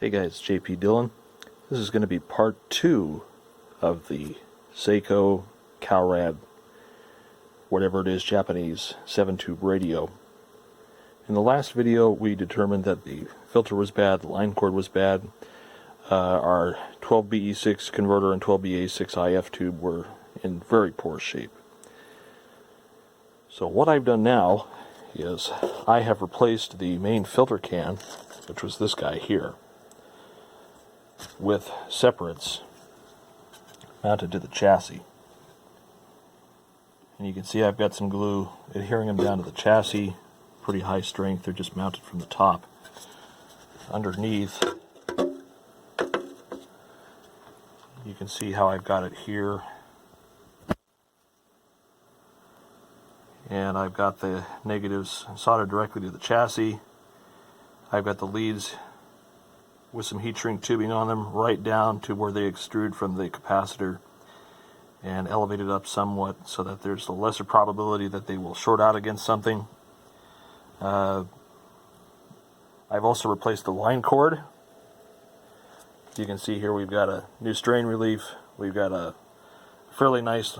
Hey guys, JP Dillon. This is going to be part 2 of the Seiko Calrad, whatever it is, Japanese 7-tube radio. In the last video we determined that the filter was bad, the line cord was bad, our 12BE6 converter and 12BA6 IF tube were in very poor shape. So what I've done now is I have replaced the main filter can, which was this guy here, with separates mounted to the chassis. And you can see I've got some glue adhering them down to the chassis, pretty high strength. They're just mounted from the top. Underneath, you can see how I've got it here. And I've got the negatives soldered directly to the chassis. I've got the leads with some heat shrink tubing on them right down to where they extrude from the capacitor and elevated up somewhat so that there's a lesser probability that they will short out against something. I've also replaced the line cord. You can see here we've got a new strain relief. We've got a fairly nice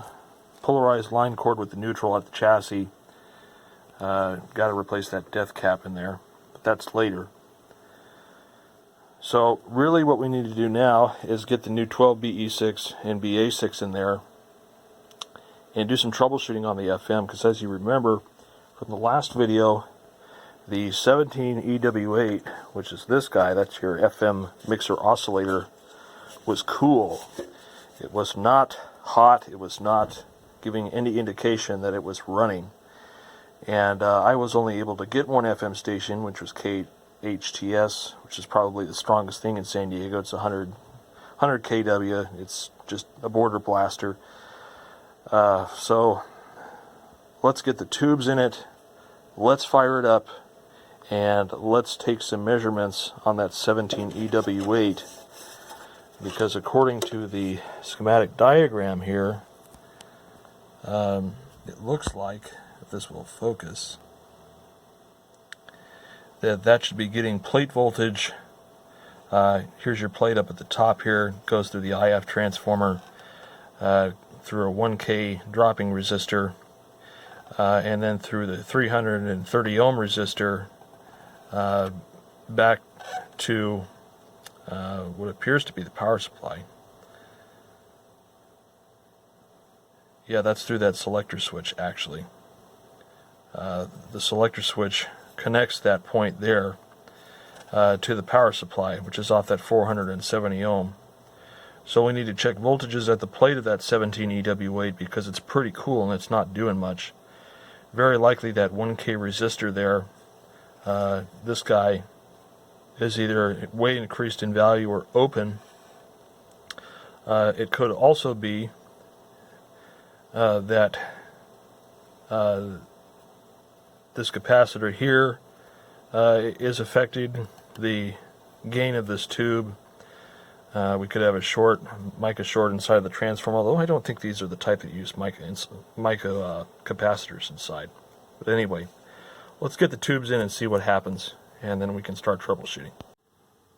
polarized line cord with the neutral at the chassis. Got to replace that death cap in there, but that's later. So really what we need to do now is get the new 12BE6 and BA6 in there and do some troubleshooting on the FM, because as you remember from the last video, the 17EW8, which is this guy, that's your FM mixer oscillator, was cool. It was not hot, it was not giving any indication that it was running. And I was only able to get one FM station, which was KHTS, which is probably the strongest thing in San Diego. It's 100 kW. It's just a border blaster. So let's get the tubes in it, let's fire it up, and let's take some measurements on that 17EW8, because according to the schematic diagram here, it looks like, if this will focus, that should be getting plate voltage. Here's your plate up at the top here, goes through the IF transformer, through a 1K dropping resistor, and then through the 330 ohm resistor, back to what appears to be the power supply. Yeah, that's through that selector switch actually. The selector switch connects that point there to the power supply, which is off that 470 ohm. So we need to check voltages at the plate of that 17EW8 because it's pretty cool and it's not doing much. Very likely that 1K resistor there, this guy, is either way increased in value or open. It could also be that this capacitor here is affecting the gain of this tube. We could have a short, mica short inside the transformer, although I don't think these are the type that use mica capacitors inside. But anyway, let's get the tubes in and see what happens, and then we can start troubleshooting.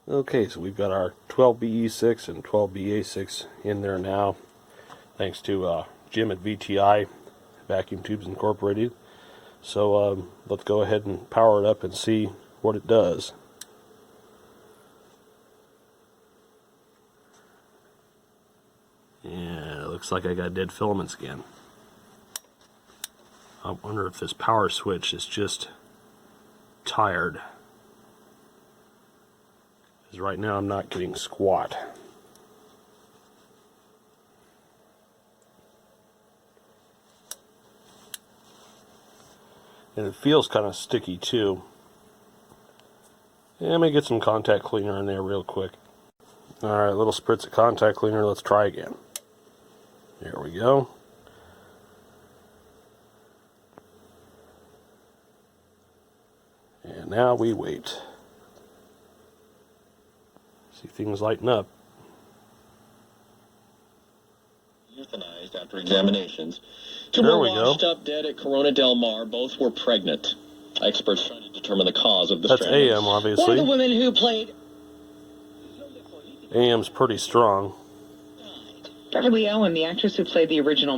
Okay, so we've got our 12BE6 and 12BA6 in there now, thanks to Jim at VTI, Vacuum Tubes Incorporated. So let's go ahead and power it up and see what it does. Yeah, it looks like I got dead filaments again. I wonder if this power switch is just tired, because right now I'm not getting squat. And it feels kind of sticky too. Yeah, let me get some contact cleaner in there real quick. Alright, little spritz of contact cleaner, let's try again. There we go. And now we wait. See things lighten up. Euthanized after examinations. Two were washed up dead at Corona Del Mar. Both were pregnant. Experts trying to determine the cause of the That's AM, obviously. One of the women who played AM's pretty strong. Beverly Ellen, the actress who played the original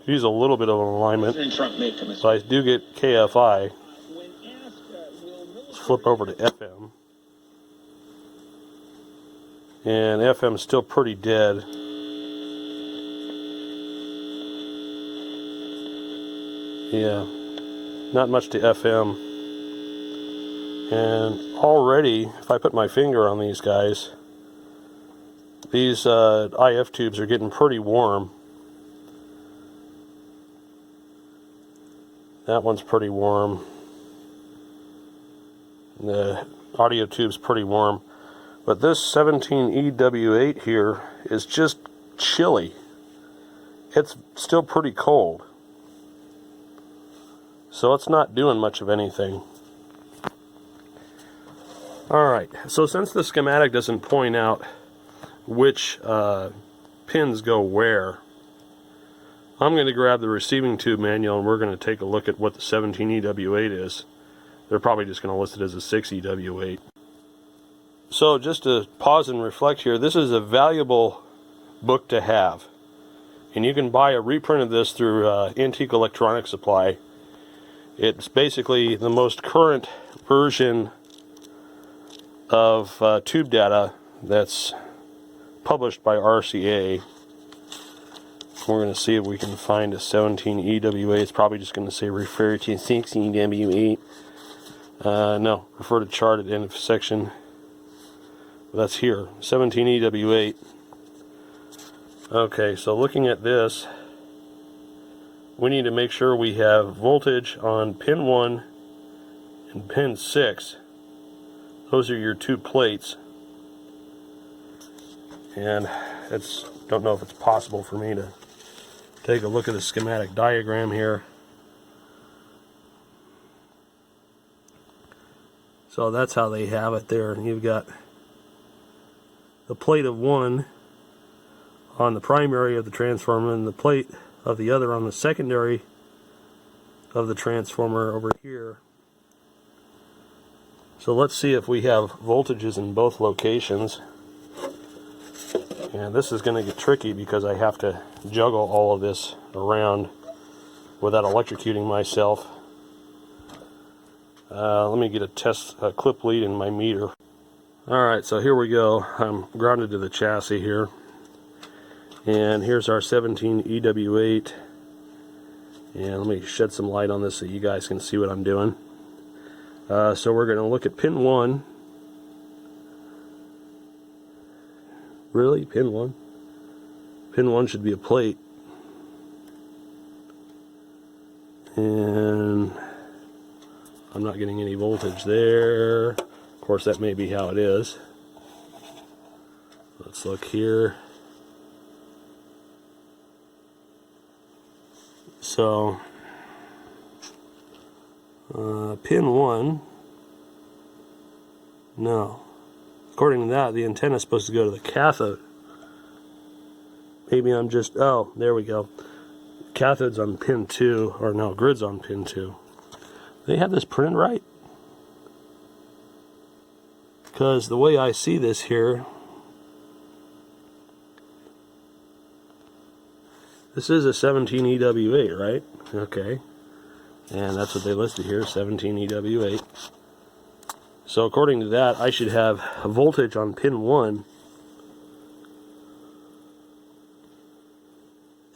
She's a little bit of an alignment, but I do get KFI. Let's flip over to FM. And FM's still pretty dead. Yeah, not much to FM. And already, if I put my finger on these guys, these IF tubes are getting pretty warm. That one's pretty warm. The audio tube's pretty warm. But this 17EW8 here is just chilly. It's still pretty cold. So it's not doing much of anything. Alright, so since the schematic doesn't point out which pins go where, I'm going to grab the receiving tube manual and we're going to take a look at what the 17EW8 is. They're probably just going to list it as a 6EW8. So just to pause and reflect here, this is a valuable book to have. And you can buy a reprint of this through Antique Electronics Supply. It's basically the most current version of tube data that's published by RCA. We're going to see if we can find a 17EW8. It's probably just going to say refer to 16EW8. No, refer to chart at the end of section. That's here, 17EW8. Okay, so looking at this, we need to make sure we have voltage on pin 1 and pin 6. Those are your two plates. And don't know if it's possible for me to take a look at the schematic diagram here. So that's how they have it there. You've got the plate of one on the primary of the transformer and the plate of the other on the secondary of the transformer over here. So let's see if we have voltages in both locations. And this is going to get tricky because I have to juggle all of this around without electrocuting myself. Let me get a clip lead in my meter. Alright, so here we go. I'm grounded to the chassis here. And here's our 17EW8. And let me shed some light on this so you guys can see what I'm doing. So we're going to look at pin 1. Really? Pin 1? Pin 1 should be a plate. And I'm not getting any voltage there. Of course, that may be how it is. Let's look here. So, pin 1, no. According to that, the antenna is supposed to go to the cathode. Maybe I'm just, oh, there we go. Cathode's on pin 2, or no, grid's on pin 2. They have this printed right? Because the way I see this here, this is a 17EW8, right? Okay. And that's what they listed here, 17EW8. So according to that, I should have a voltage on pin 1.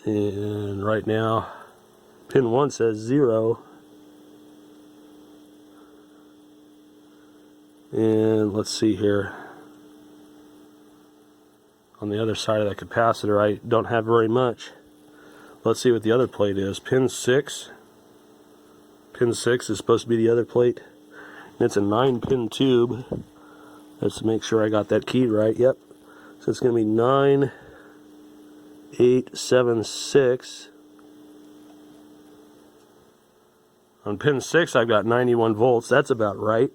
And right now, pin 1 says 0. And let's see here. On the other side of that capacitor, I don't have very much. Let's see what the other plate is. Pin 6. Pin 6 is supposed to be the other plate. It's a 9-pin tube. Let's make sure I got that keyed right. Yep. So it's going to be 9, 8, 7, 6. On pin 6, I've got 91 volts. That's about right.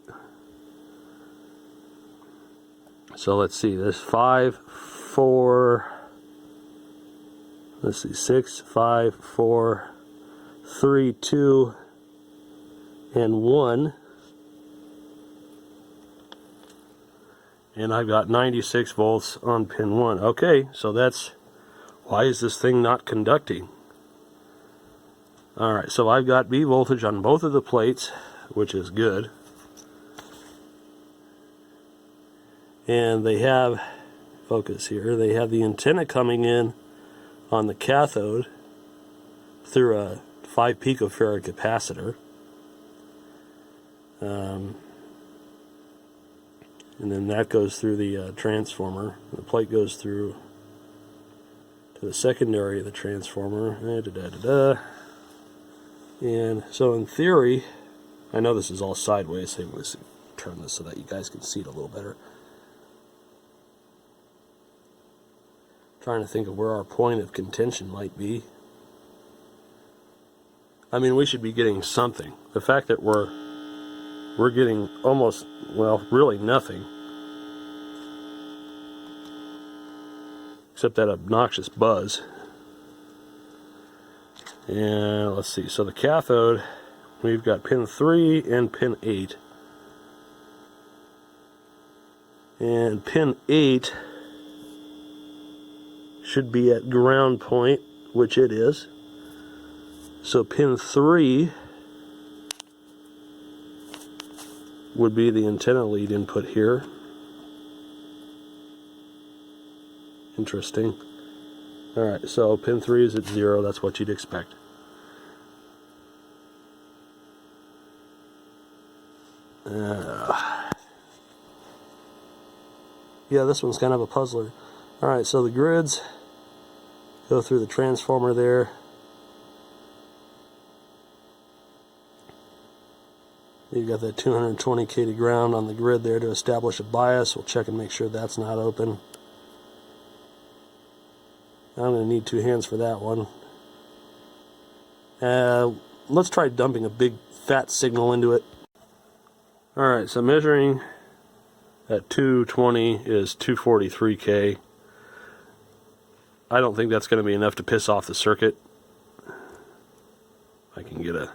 So let's see. There's 5, 4. Let's see. 6, 5, 4, 3, 2, and 1. And I've got 96 volts on pin 1. Okay, so that's, why is this thing not conducting? Alright, so I've got B voltage on both of the plates, which is good. And they have, focus here, they have the antenna coming in on the cathode through a 5 picofarad capacitor. And then that goes through the transformer. The plate goes through to the secondary of the transformer. And so in theory, I know this is all sideways, so let's turn this so that you guys can see it a little better. Trying to think of where our point of contention might be. I mean, we should be getting something. The fact that we're getting almost, well, really nothing, except that obnoxious buzz. And let's see, so the cathode, we've got pin 3 and pin 8. And pin 8 should be at ground point, which it is. So pin 3 would be the antenna lead input here. Interesting. Alright, so pin 3 is at 0, that's what you'd expect. Yeah, this one's kind of a puzzler. Alright, so the grids go through the transformer there. You've got that 220 kV ground on the grid there to establish a bias. We'll check and make sure that's not open. I'm going to need 2 hands for that one. Let's try dumping a big fat signal into it. Alright, so measuring at 220 is 243K. I don't think that's going to be enough to piss off the circuit. I can get a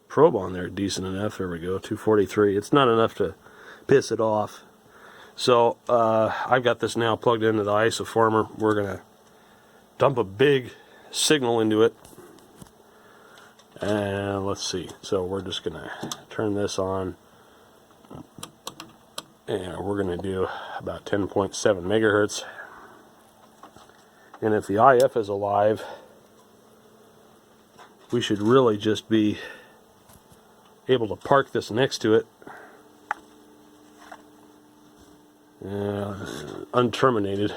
probe on there decent enough. There we go, 243. It's not enough to piss it off. So I've got this now plugged into the isoformer. We're going to dump a big signal into it. And let's see. So we're just going to turn this on. And we're going to do about 10.7 megahertz. And if the IF is alive, we should really just be able to park this next to it. Unterminated.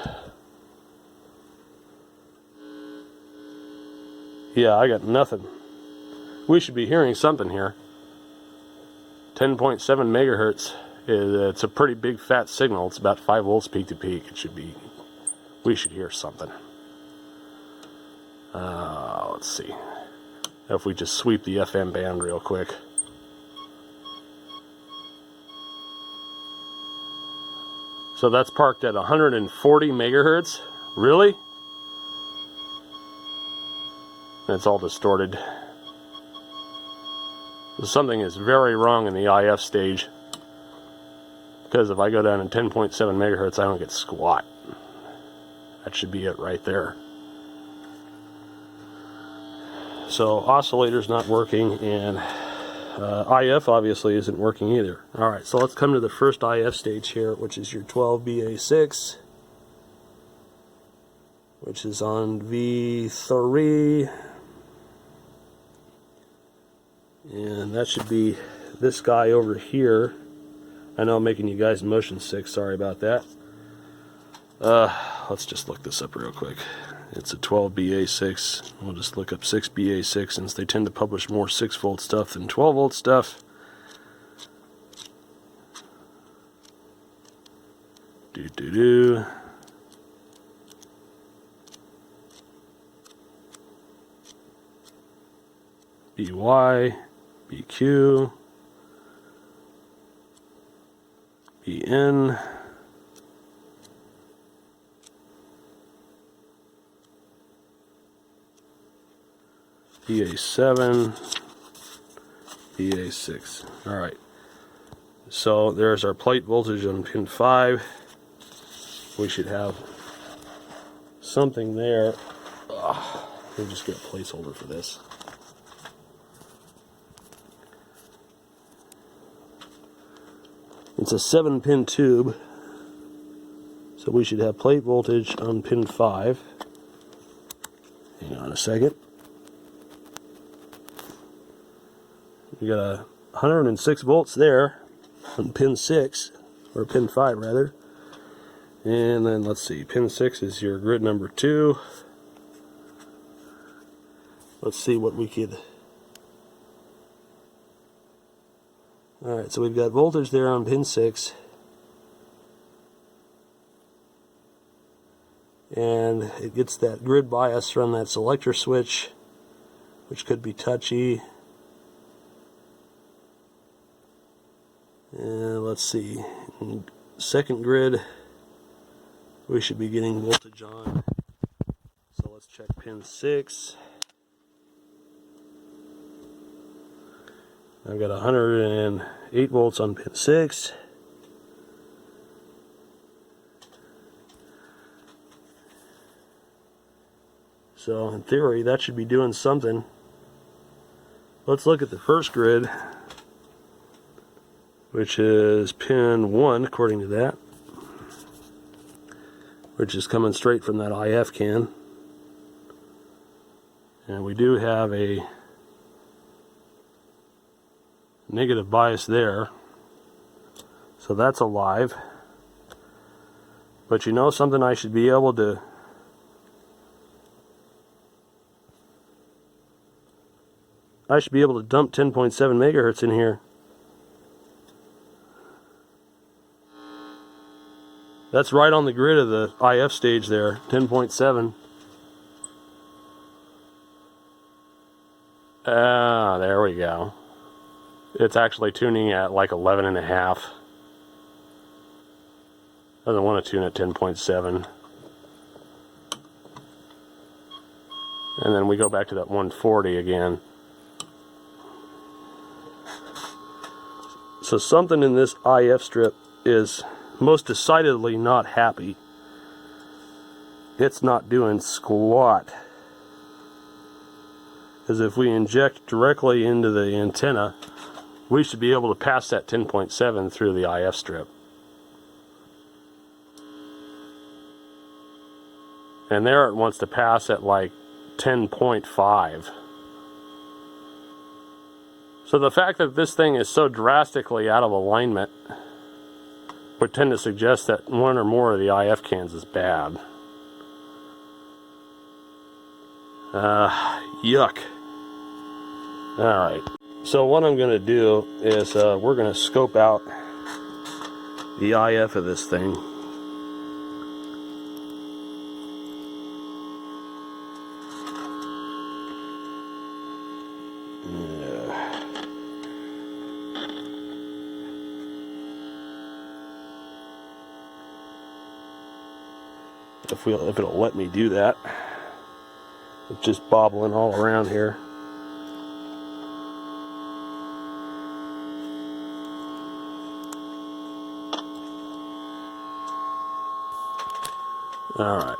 Yeah, I got nothing. We should be hearing something here. 10.7 megahertz. It's a pretty big fat signal. It's about 5 volts peak to peak. It should be. We should hear something. Let's see. If we just sweep the FM band real quick. So that's parked at 140 megahertz. Really? It's all distorted. Something is very wrong in the IF stage. Because if I go down to 10.7 megahertz, I don't get squat. That should be it right there. So oscillator's not working, and IF obviously isn't working either. Alright, so let's come to the first IF stage here, which is your 12BA6, which is on V3, and that should be this guy over here. I know I'm making you guys motion sick, sorry about that. Let's just look this up real quick. It's a 12BA6. We'll just look up 6BA6 since they tend to publish more 6 volt stuff than 12 volt stuff. BY, BQ, BN, BA7, BA6. Alright. So there's our plate voltage on pin 5. We should have something there. Let me just get a placeholder for this. It's a 7-pin tube, so we should have plate voltage on pin 5. Hang on a second. We got 106 volts there on pin 6, or pin 5 rather. And then let's see, pin 6 is your grid number 2. Let's see what we could. Alright, so we've got voltage there on pin 6. And it gets that grid bias from that selector switch, which could be touchy. And let's see, in second grid, we should be getting voltage on. So let's check pin 6. I've got 108 volts on pin 6. So in theory, that should be doing something. Let's look at the first grid, which is pin 1 according to that, which is coming straight from that IF can. And we do have a negative bias there, so that's alive. But you know something, I should be able to dump 10.7 megahertz in here. That's right on the grid of the IF stage there, 10.7. There we go. It's actually tuning at like 11.5. Doesn't want to tune at 10.7. And then we go back to that 140 again. So something in this IF strip is most decidedly not happy. It's not doing squat. Because if we inject directly into the antenna, we should be able to pass that 10.7 through the IF strip. And there it wants to pass at like 10.5. So the fact that this thing is so drastically out of alignment would tend to suggest that one or more of the IF cans is bad. Yuck. Alright. So what I'm going to do is we're going to scope out the IF of this thing. If it'll let me do that. It's just bobbling all around here. Alright.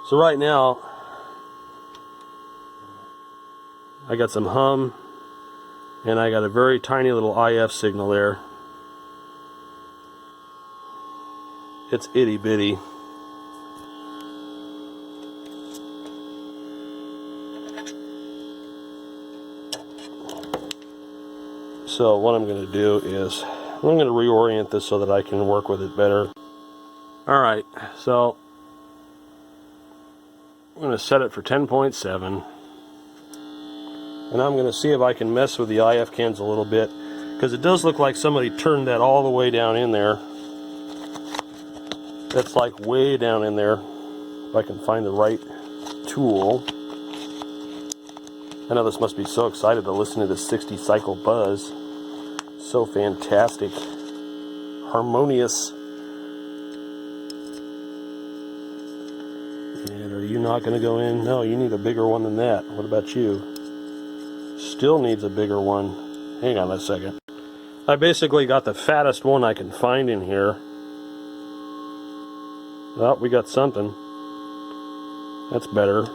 So right now, I got some hum, and I got a very tiny little IF signal there. It's itty bitty. So what I'm going to do is I'm going to reorient this so that I can work with it better. Alright, so I'm going to set it for 10.7. And I'm going to see if I can mess with the IF cans a little bit, because it does look like somebody turned that all the way down in there. That's like way down in there. If I can find the right tool. I know this must be so excited to listen to the 60 cycle buzz. So fantastic. Harmonious. And are you not going to go in? No, you need a bigger one than that. What about you? Still needs a bigger one. Hang on a second. I basically got the fattest one I can find in here. Oh, we got something. That's better.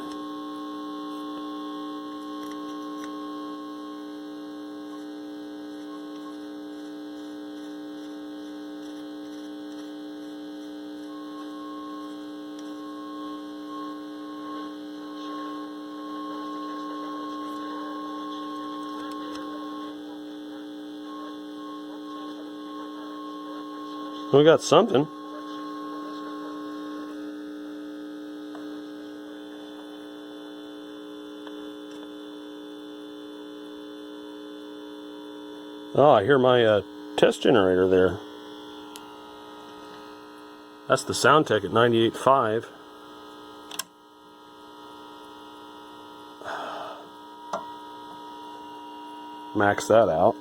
We got something. Oh, I hear my test generator there. That's the Soundtech at 98.5. Max that out.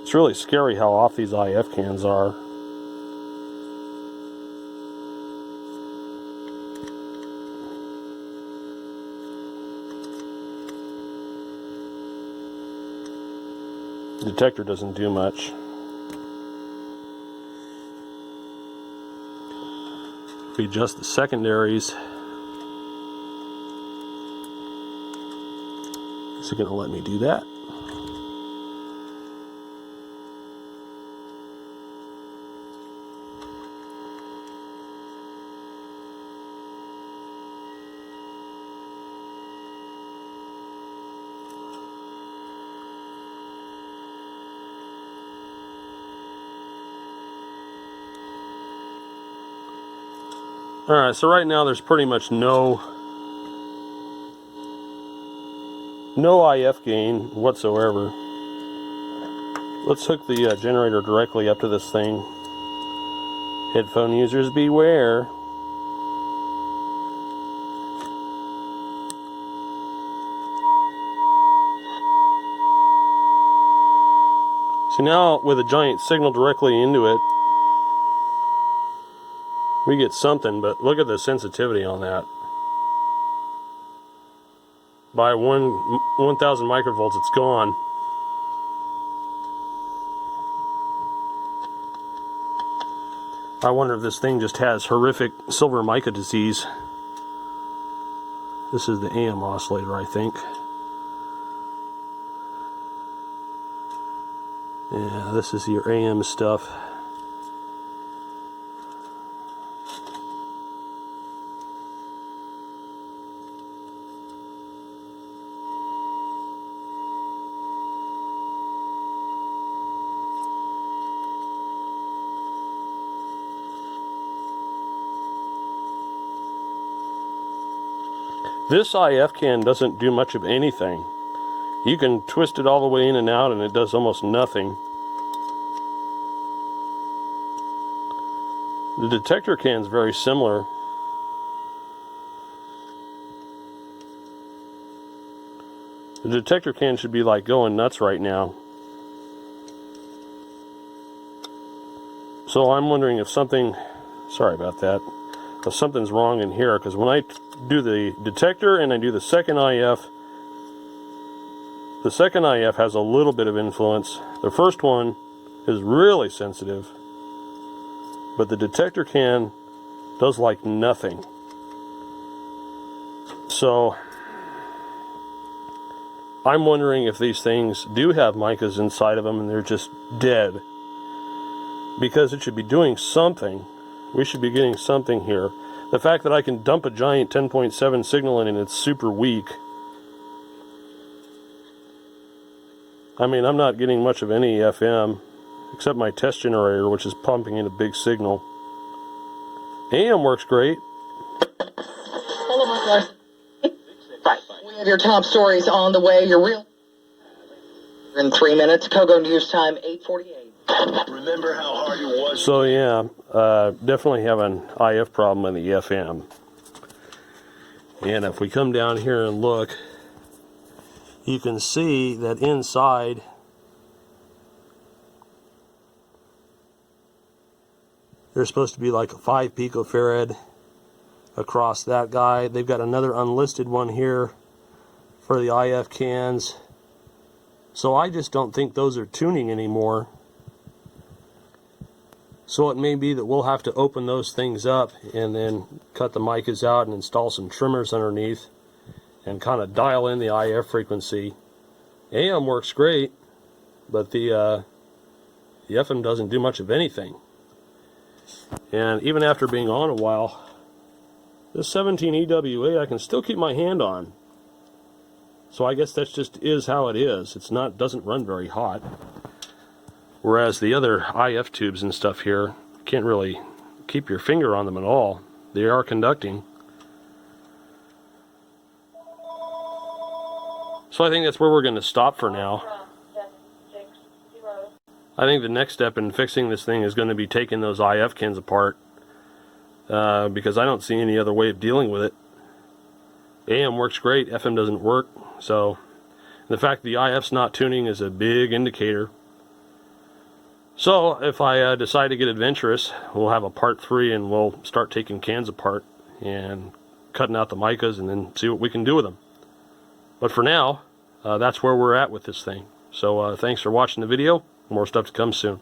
It's really scary how off these IF cans are. The detector doesn't do much. If we adjust the secondaries, is it going to let me do that? Alright, so right now there's pretty much no IF gain whatsoever. Let's hook the generator directly up to this thing. Headphone users beware. So now with a giant signal directly into it, we get something, but look at the sensitivity on that. By 1,000 microvolts, it's gone. I wonder if this thing just has horrific silver mica disease. This is the AM oscillator, I think. Yeah, this is your AM stuff. This IF can doesn't do much of anything. You can twist it all the way in and out and it does almost nothing. The detector can is very similar. The detector can should be like going nuts right now. So I'm wondering if something, sorry about that, if something's wrong in here, because when I do the detector and I do the second IF has a little bit of influence. The first one is really sensitive, but the detector can does like nothing. So I'm wondering if these things do have micas inside of them and they're just dead, because it should be doing something. We should be getting something here. The fact that I can dump a giant 10.7 signal in and it's super weak. I mean, I'm not getting much of any FM, except my test generator, which is pumping in a big signal. AM works great. Hello, my guys. Right. We have your top stories on the way. Your real in 3 minutes. Kogo News Time, 8:48. Remember how hard it was? So yeah, definitely have an IF problem in the FM. And if we come down here and look, you can see that inside There's supposed to be like a 5 picofarad across that guy. They've got another unlisted one here for the IF cans. So I just don't think those are tuning anymore. So it may be that we'll have to open those things up and then cut the micas out and install some trimmers underneath and kind of dial in the IF frequency. AM works great, but the FM doesn't do much of anything. And even after being on a while, this 17 EWA I can still keep my hand on. So I guess that just is how it is. It's not, doesn't run very hot. Whereas the other IF tubes and stuff here, can't really keep your finger on them at all. They are conducting. So I think that's where we're going to stop for now. I think the next step in fixing this thing is going to be taking those IF cans apart. Because I don't see any other way of dealing with it. AM works great, FM doesn't work. So the fact the IF's not tuning is a big indicator. So if I decide to get adventurous, we'll have a part 3 and we'll start taking cans apart and cutting out the micas and then see what we can do with them. But for now, that's where we're at with this thing. So thanks for watching the video. More stuff to come soon.